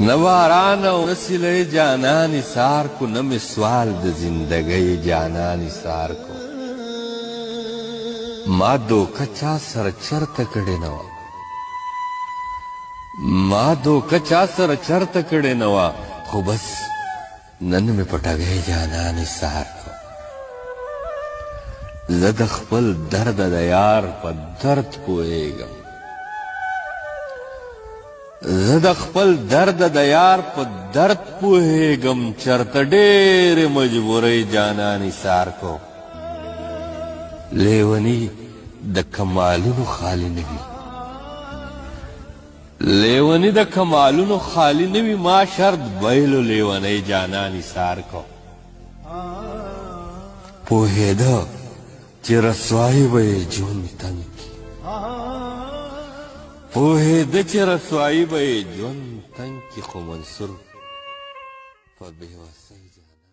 न باران او نسیلې جانان سار کو نه می سوال د زندګۍ جانان سار کو ما دوکه چا سره چرته کړې نه وه ما دوکه چا سره چرته کړې نه وه خو بس نن مې پټګۍ جانان سار کو زه د خپل درد د یار په درد پوهېږم زه د خپل درد د یار په درد پوهېږم چرته ډېرې مجبورۍ جانان ایثار کو لیونی د کمالونو خالی نه وي لیونی د کمالونو خالی نه وي ما شرط بیلو لیونی جانان ایثار کو پوهېده چې رسوایي به یې ژوند تنګ پوهېده چې رسوایي به یې ژوند تنګ کي خو منصور په بېوسۍ جانان